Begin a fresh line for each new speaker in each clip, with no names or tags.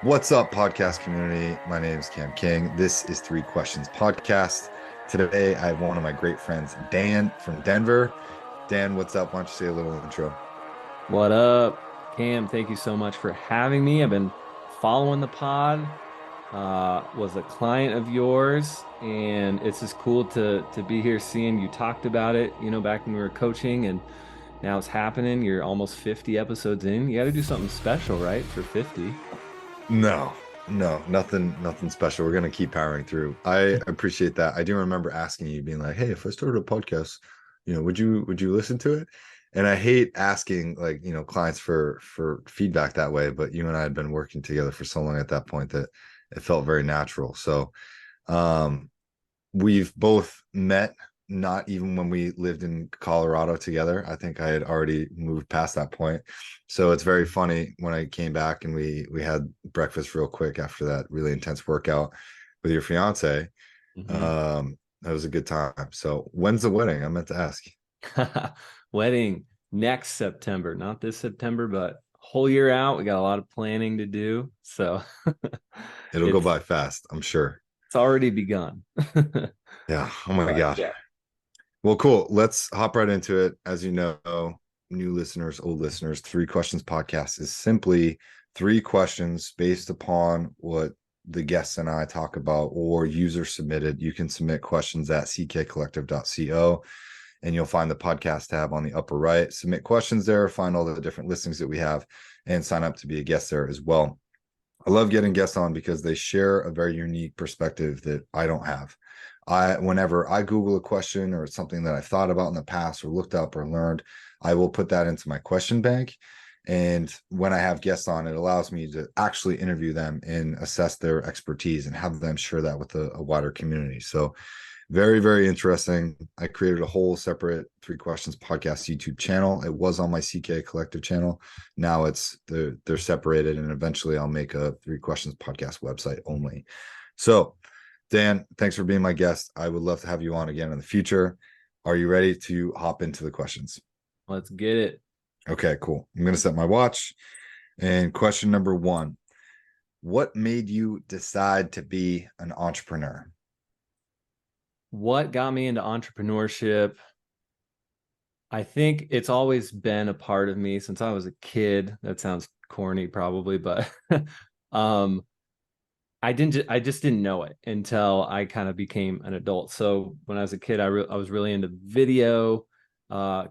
What's up, podcast community? My name is Cam King. This is Three Questions Podcast. Today, I have one of my great friends, Dan from Denver. Dan, what's up? Why don't you say a little intro?
What up, Cam? Thank you so much for having me. I've been following the pod, was a client of yours, and it's just cool to be here seeing you talked about it, back when we were coaching, and now it's happening. You're almost 50 episodes in. You got to do something special, right, for 50.
No, nothing special. We're gonna keep powering through. I appreciate that. I do remember asking you, being like, "Hey, if I started a podcast, would you listen to it?" And I hate asking clients for feedback that way, but you and I had been working together for so long at that point that it felt very natural. So um we've both met not even when we lived in Colorado together. I think I had already moved past that point. So it's very funny when I came back and we had breakfast real quick after that really intense workout with your fiance.
Hmm.
That was a good time. So when's the wedding? I meant to ask.
Wedding next September, not this September, but whole year out. We got a lot of planning to do, so
It'll go
it's
by fast, I'm sure.
it's already begun.
Yeah. Oh my
But
God.
yeah.
Well, cool. Let's hop right into it. As you know, new listeners, old listeners, Three Questions Podcast is simply three questions based upon what the guests and I talk about or user submitted. You can submit questions at ckcollective.co and you'll find the podcast tab on the upper right. Submit questions there, find all the different listings that we have, and sign up to be a guest there as well. I love getting guests on because they share a very unique perspective that I don't have. Whenever I Google a question or it's something that I thought about in the past or looked up or learned, I will put that into my question bank. And when I have guests on, it allows me to actually interview them and assess their expertise and have them share that with a wider community. So very, very interesting. I created a whole separate Three Questions Podcast YouTube channel. It was on my CK Collective channel. Now they're separated, and eventually I'll make a Three Questions Podcast website only. So, Dan, thanks for being my guest. I would love to have you on again in the future. Are you ready to hop into the questions?
Let's get it.
Okay, cool. I'm going to set my watch. And question number one: what made you decide to be an entrepreneur?
What got me into entrepreneurship? I think it's always been a part of me since I was a kid. That sounds corny probably, but um I just didn't know it until I kind of became an adult. So when I was a kid, I was really into video,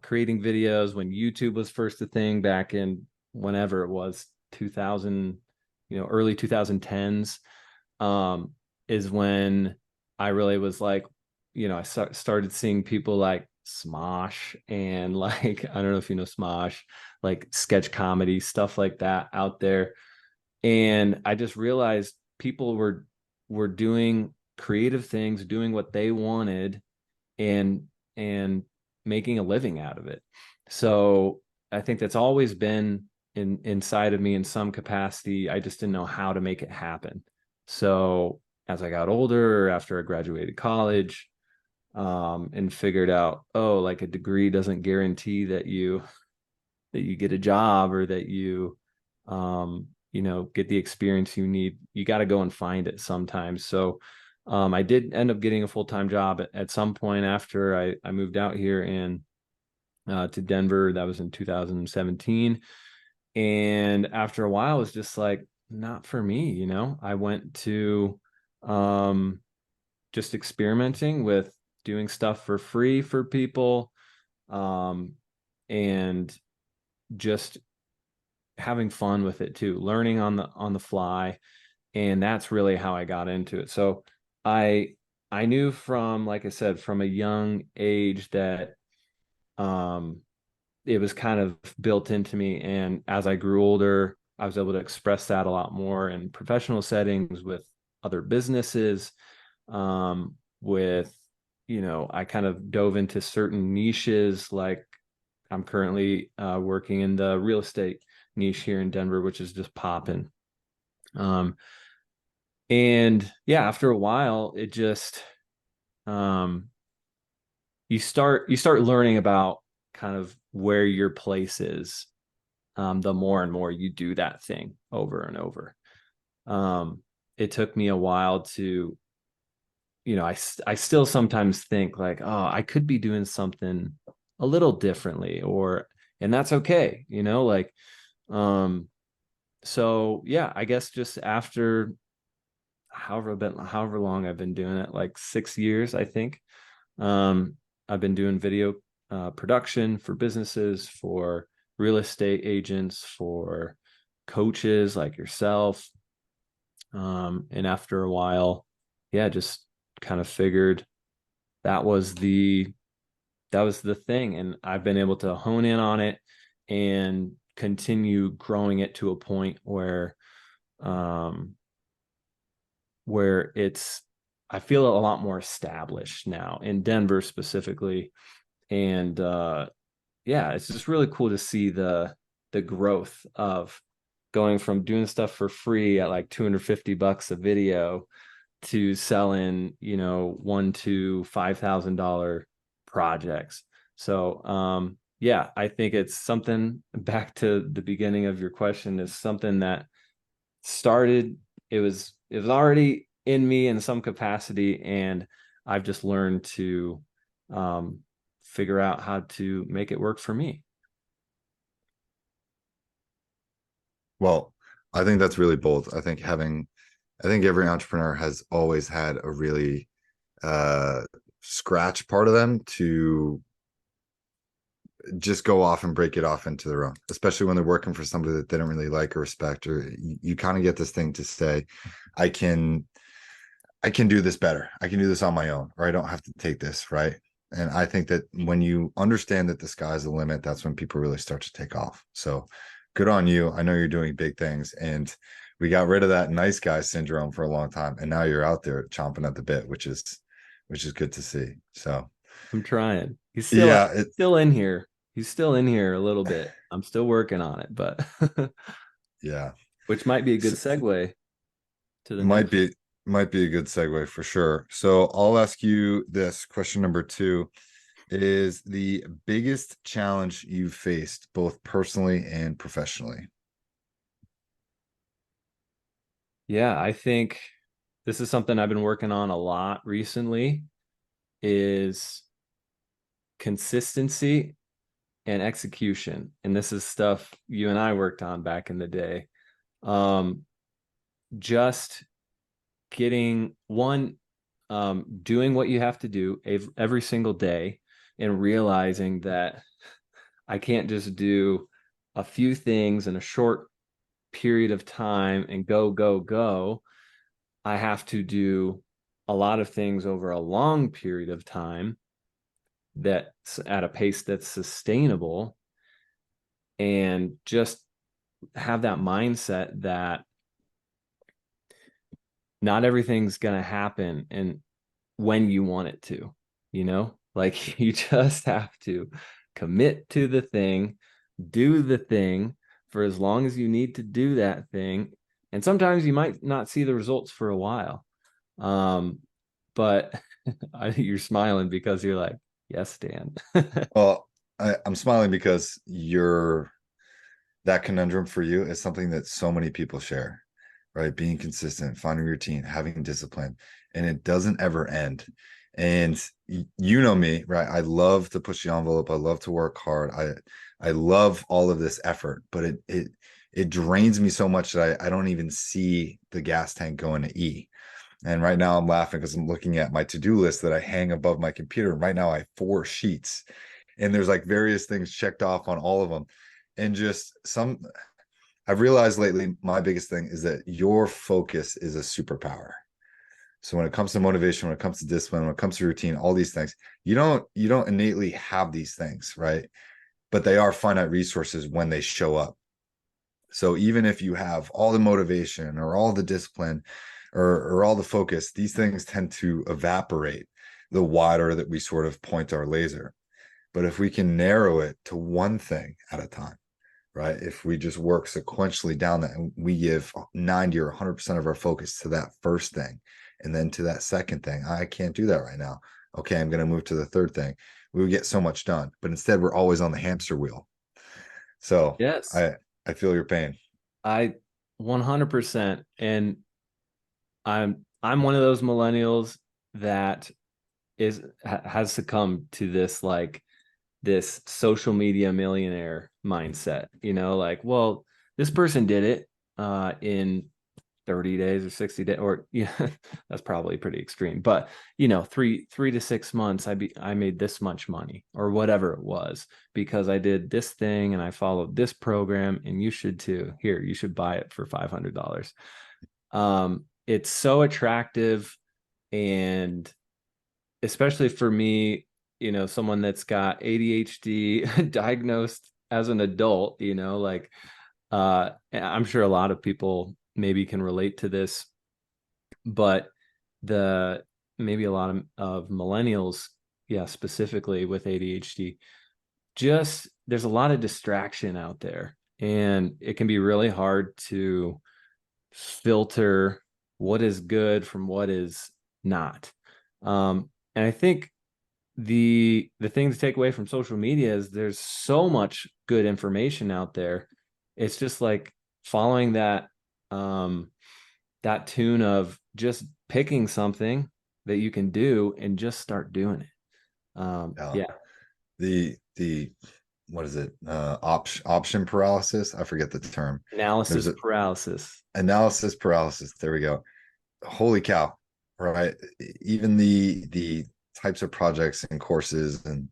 creating videos when YouTube was first a thing back in whenever it was 2000, early 2010s, is when I really was like, I started seeing people like Smosh and like, I don't know if you know Smosh, like sketch comedy, stuff like that out there. And I just realized people were doing creative things, doing what they wanted, and and making a living out of it. So I think that's always been inside of me in some capacity. I just didn't know how to make it happen. So as I got older, after I graduated college, and figured out, oh, like a degree doesn't guarantee that you get a job or that get the experience you need. You got to go and find it sometimes. So I did end up getting a full-time job at some point after I moved out here and to Denver. That was in 2017. And after a while, it was just like, not for me. I went to um, just experimenting with doing stuff for free for people, um, and just having fun with it too, learning on the fly, and that's really how I got into it. So I I knew from, like I said, from a young age that um it was kind of built into me, and as I grew older, I was able to express that a lot more in professional settings with other businesses, with I kind of dove into certain niches, like I'm currently working in the real estate niche here in Denver, which is just popping. Um, and yeah, after a while, it just um, you start learning about kind of where your place is, the more and more you do that thing over and over. It took me a while to, I still sometimes think like, oh, I could be doing something a little differently, and that's okay, like, um, so yeah, I guess just after however long I've been doing it, like 6 years, I think. Um, I've been doing video production for businesses, for real estate agents, for coaches like yourself. And after a while, yeah, just kind of figured that was the that was the thing. And I've been able to hone in on it and continue growing it to a point um where it's I feel a lot more established now in Denver specifically. And yeah, it's just really cool to see the growth of going from doing stuff for free at like $250 a video to selling, $1 to $5,000 projects. So yeah, I think it's something, back to the beginning of your question, is something that started, it was already in me in some capacity, and I've just learned to um figure out how to make it work for me.
Well, I think that's really bold. I think every entrepreneur has always had a really uh scratch part of them to just go off and break it off into their own, especially when they're working for somebody that they don't really like or respect, or you kind of get this thing to say, I can I can do this better. I can do this on my own, or I don't have to take this, right? And I think that when you understand that the sky's the limit, that's when people really start to take off. So good on you. I know you're doing big things, and we got rid of that nice guy syndrome for a long time, and now you're out there chomping at the bit, which is good to see. So
I'm trying.
yeah,
Still in here. He's still in here a little bit. I'm still working on it, but
yeah.
which might be a good
So,
segue to the
might
next.
be might be a good segue for sure. So I'll ask you this question number two is the biggest challenge you've faced both personally and professionally.
Yeah, I think this is something I've been working on a lot recently, is consistency and execution. And this is stuff you and I worked on back in the day. Um, just getting one, doing what you have to do every single day, and realizing that I can't just do a few things in a short period of time and go, go, go. I have to do a lot of things over a long period of time, that's at a pace that's sustainable, and just have that mindset that not everything's going to happen and when you want it to, like you just have to commit to the thing, do the thing for as long as you need to do that thing. And sometimes you might not see the results for a while. Um, but you're smiling because you're like, yes, Dan.
Well, I'm smiling because you're that conundrum for you is something that so many people share, right? Being consistent, finding routine, having discipline, and it doesn't ever end. And you know me, right? I love to push the envelope. I love to work hard. I love all of this effort, but it drains me so much that I don't even see the gas tank going to E. And right now I'm laughing because I'm looking at my to-do list that I hang above my computer. And right now I have 4 sheets, and there's like various things checked off on all of them. And just some I've realized lately, my biggest thing is that your focus is a superpower. So when it comes to motivation, when it comes to discipline, when it comes to routine, all these things, you don't innately have these things, right? But they are finite resources when they show up. So even if you have all the motivation or all the discipline or all the focus, these things tend to evaporate the wider that we sort of point our laser. But if we can narrow it to one thing at a time, right? If we just work sequentially down that and we give 90 or 100% of our focus to that first thing and then to that second thing, I can't do that right now. Okay, I'm going to move to the third thing. We would get so much done, but instead we're always on the hamster wheel. So
Yes.
I feel your pain.
I 100%. And I'm one of those millennials that has succumbed to this, like, this social media millionaire mindset, like, well, this person did it in 30 days or 60 days, or yeah, that's probably pretty extreme, but 3 to 6 months, I made this much money or whatever it was because I did this thing and I followed this program, and you should too. Here, you should buy it for $500. It's so attractive, and especially for me, someone that's got ADHD diagnosed as an adult, like, I'm sure a lot of people maybe can relate to this, but the maybe a lot of millennials, yeah, specifically with ADHD, just there's a lot of distraction out there, and it can be really hard to filter what is good from what is not. And I think the thing to take away from social media is there's so much good information out there. It's just like following that tune of just picking something that you can do and just start doing it.
Yeah.
Yeah.
The what is it? Option paralysis. I forget the term. There's
Analysis
a
paralysis.
analysis paralysis. There we go. Holy cow. Right. Even the types of projects and courses and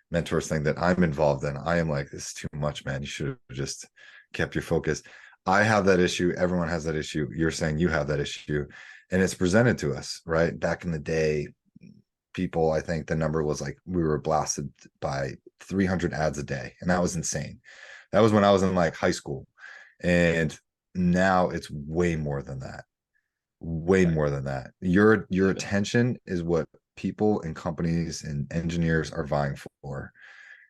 mentors thing that I'm involved in, I am like, this is too much, man. You should have just kept your focus. I have that issue. Everyone has that issue. You're saying you have that issue, and it's presented to us, right? Back in the day, people, I think the number was like we were blasted by 300 ads a day, and that was insane. That was when I was in like high school, and now it's way more than that. Way
Right.
more than that. Your attention is what people and companies and engineers are vying for.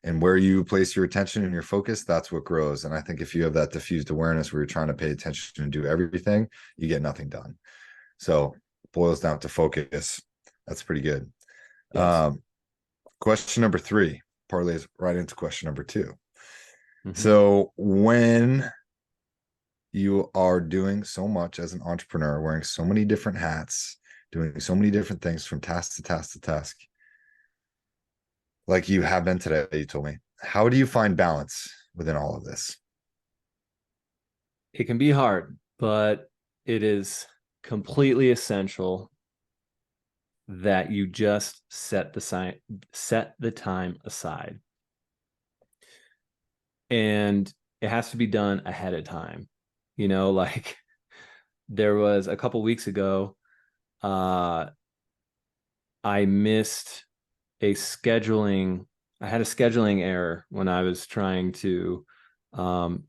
And where you place your attention and your focus, that's what grows. And I think if you have that diffused awareness where you're trying to pay attention and do everything, you get nothing done. So it boils down to focus. That's pretty good.
Yes.
Question number 3 parlays right into question number 2.
Mm-hmm.
So when you are doing so much as an entrepreneur, wearing so many different hats, doing so many different things from task to task to task, like you have been today, you told me, how do you find balance within all of this?
It can be hard, but it is completely essential that you just set the time aside. And it has to be done ahead of time. Like, there was a couple weeks ago, uh I missed a scheduling I had a scheduling error when I was trying to um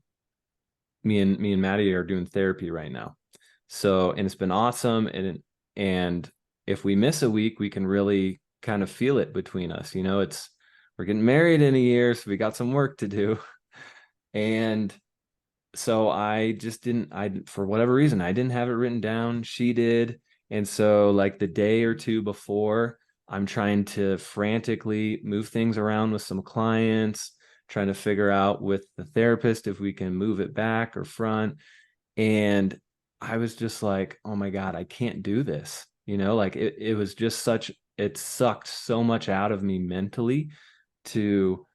me and Maddie are doing therapy right now. So, and it's been awesome. And if we miss a week, we can really kind of feel it between us. We're getting married in a year, so we got some work to do. And so I just didn't, for whatever reason, I didn't have it written down. She did. And so, like, the day or two before, I'm trying to frantically move things around with some clients, trying to figure out with the therapist if we can move it back or front. And I was just like, oh my God, I can't do this. Like, it was just it sucked so much out of me mentally to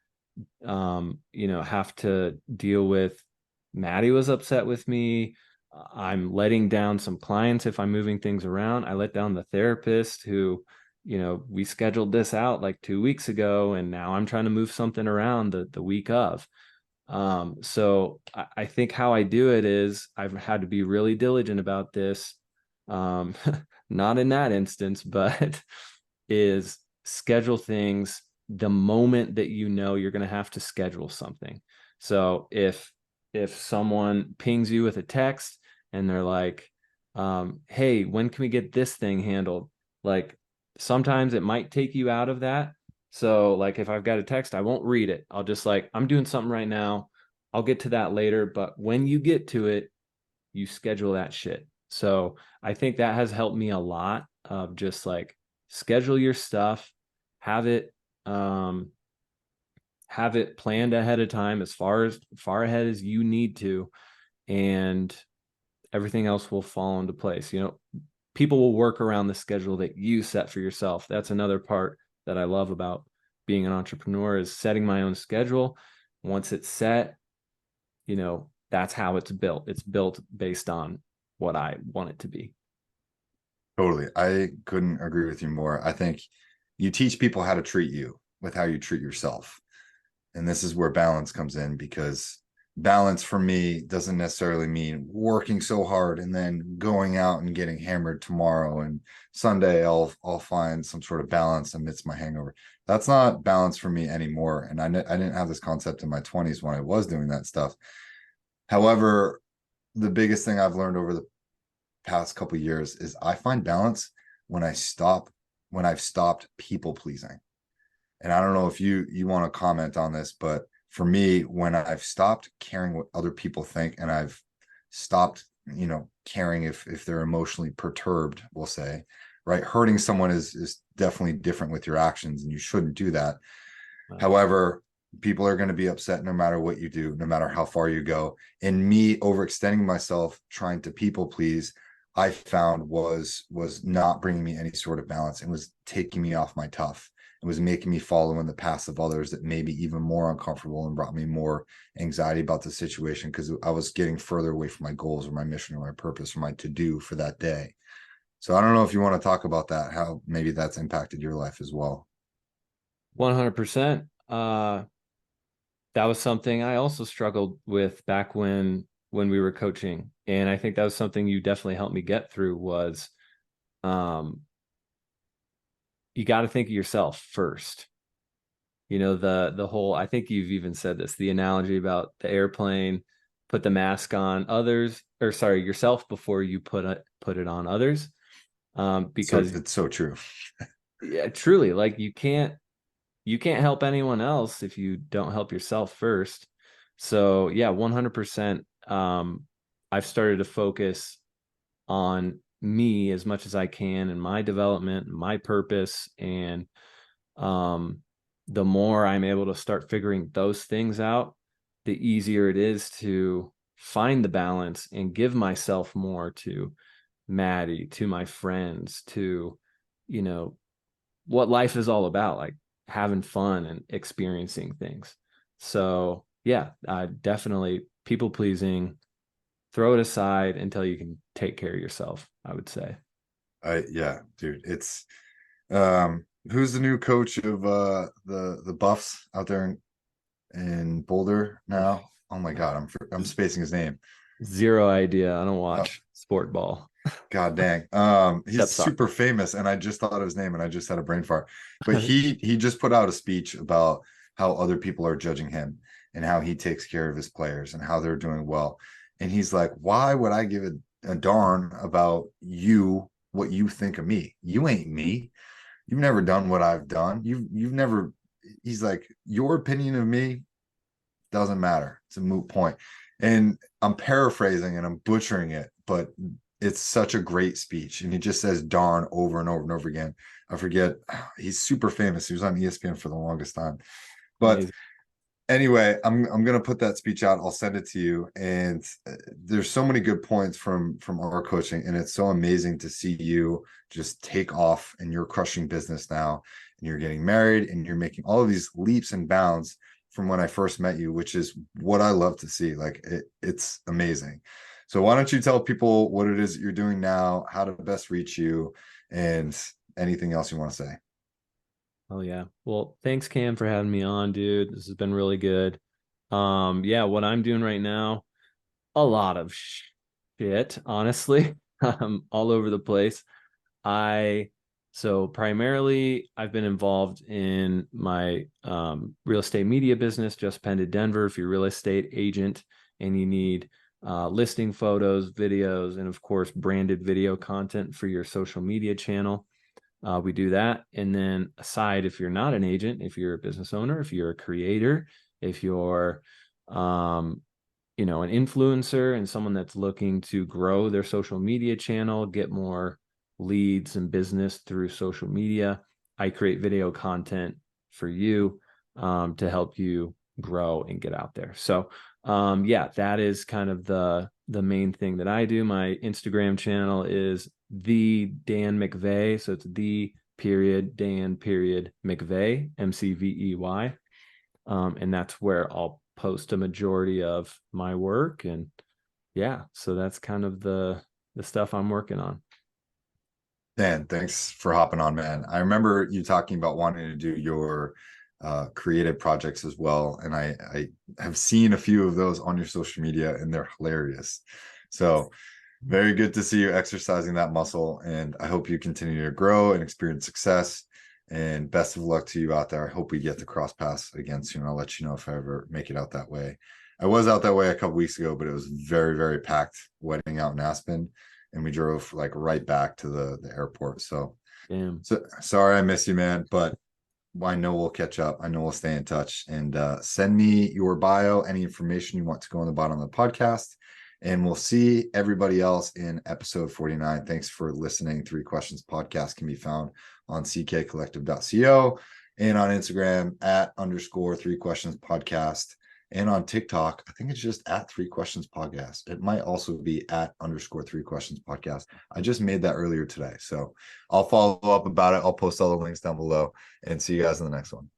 have to deal with. Maddie was upset with me. I'm letting down some clients if I'm moving things around. I let down the therapist who, we scheduled this out like 2 weeks ago, and now I'm trying to move something around the week of. So I think how I do it is I've had to be really diligent about this. Um, not in that instance, but is schedule things the moment that you're going to have to schedule something. So if someone pings you with a text and they're like, hey, when can we get this thing handled? Like, sometimes it might take you out of that. So, like, if I've got a text, I won't read it. I'll just, like, I'm doing something right now. I'll get to that later. But when you get to it, you schedule that shit. So I think that has helped me a lot of just, like, schedule your stuff, have it um have it planned ahead of time, as far ahead as you need to. And everything else will fall into place. You know, people will work around the schedule that you set for yourself. That's another part that I love about being an entrepreneur, is setting my own schedule. Once it's set, you know, that's how it's built. It's built based on what I want it to be.
Totally. I couldn't agree with you more. I think you teach people how to treat you with how you treat yourself. And this is where balance comes in, because balance for me doesn't necessarily mean working so hard and then going out and getting hammered tomorrow, and Sunday I'll find some sort of balance amidst my hangover. That's not balance for me anymore. And I didn't have this concept in my 20s when I was doing that stuff. However, the biggest thing I've learned over the past couple of years is I find balance when I've stopped people pleasing. And I don't know if you want to comment on this, but for me, when I've stopped caring what other people think, and I've stopped, caring if they're emotionally perturbed, we'll say, right? Hurting someone is definitely different with your actions, and you shouldn't do that. However, people are going to be upset no matter what you do, no matter how far you go. And me overextending myself, trying to people please, I found was not bringing me any sort of balance, and was taking me off my tough. It was making me follow in the paths of others that made me even more uncomfortable and brought me more anxiety about the situation, because I was getting further away from my goals or my mission or my purpose or my to-do for that day. So I don't know if you want to talk about that, how maybe that's impacted your life as well.
100%. That was something I also struggled with back when we were coaching. And I think that was something you definitely helped me get through, was you got to think of yourself first. You know, the whole, I think you've even said this, the analogy about the airplane, put the mask on others, or sorry, yourself before you put it on others.
So
Because
it's so true.
yeah, truly, like you can't help anyone else if you don't help yourself first. So yeah, 100%. I've started to focus on me as much as I can, and my development, my purpose. And the more I'm able to start figuring those things out, the easier it is to find the balance and give myself more to Maddie, to my friends, to, you know, what life is all about, like having fun and experiencing things. So yeah, definitely people pleasing, throw it aside until you can take care of yourself, I would say.
Yeah, dude, it's who's the new coach of the Buffs out there in Boulder now? Oh my God, I'm spacing his name.
Zero idea. I don't
Uh,
watch sport ball.
God dang. He's
Except soccer.
super famous, and I just thought of his name and I just had a brain fart. But he just put out a speech about how other people are judging him and how he takes care of his players and how they're doing well. And he's like, why would I give a darn about you, what you think of me? You ain't me. You've never done what I've done. You've never, he's like, your opinion of me doesn't matter. It's a moot point. And I'm paraphrasing and I'm butchering it, but it's such a great speech. And he just says darn over and over and over again. I forget. He's super famous. He was on ESPN for the longest time. But
Amazing.
anyway, I'm gonna put that speech out. I'll send it to you. And there's so many good points from our coaching, and it's so amazing to see you just take off, and you're crushing business now, and you're getting married, and you're making all of these leaps and bounds from when I first met you, which is what I love to see. Like it's amazing. So why don't you tell people what it is that you're doing now, how to best reach you, and anything else you want to say?
Oh yeah. Well, thanks Cam for having me on, dude. This has been really good. Yeah, what I'm doing right now, a lot of shit, honestly. All over the place. I so primarily I've been involved in my real estate media business, Just Pended Denver. If you're a real estate agent and you need listing photos, videos, and of course branded video content for your social media channel, we do that. And then aside, if you're not an agent, if you're a business owner, if you're a creator, if you're an influencer and someone that's looking to grow their social media channel, get more leads and business through social media, I create video content for you to help you grow and get out there. So yeah, that is kind of the main thing that I do. My Instagram channel is the Dan McVey. So it's the period Dan period McVey, McVey. And that's where I'll post a majority of my work. And yeah, so that's kind of the stuff I'm working on.
Dan, thanks for hopping on, man. I remember you talking about wanting to do your creative projects as well. And I have seen a few of those on your social media and they're hilarious. So very good to see you exercising that muscle. And I hope you continue to grow and experience success. And best of luck to you out there. I hope we get to cross paths again soon. I'll let you know if I ever make it out that way. I was out that way a couple weeks ago, but it was very, very packed wedding out in Aspen. And we drove like right back to the airport. So,
Damn.
so sorry I miss you, man. But I know we'll catch up. I know we'll stay in touch. And send me your bio, any information you want to go on the bottom of the podcast. And we'll see everybody else in episode 49. Thanks for listening. 3 Questions Podcast can be found on ckcollective.co and on Instagram @_3 Questions Podcast. And on TikTok, I think it's just @3 Questions Podcast. It might also be @_3 Questions Podcast. I just made that earlier today. So I'll follow up about it. I'll post all the links down below and see you guys in the next one.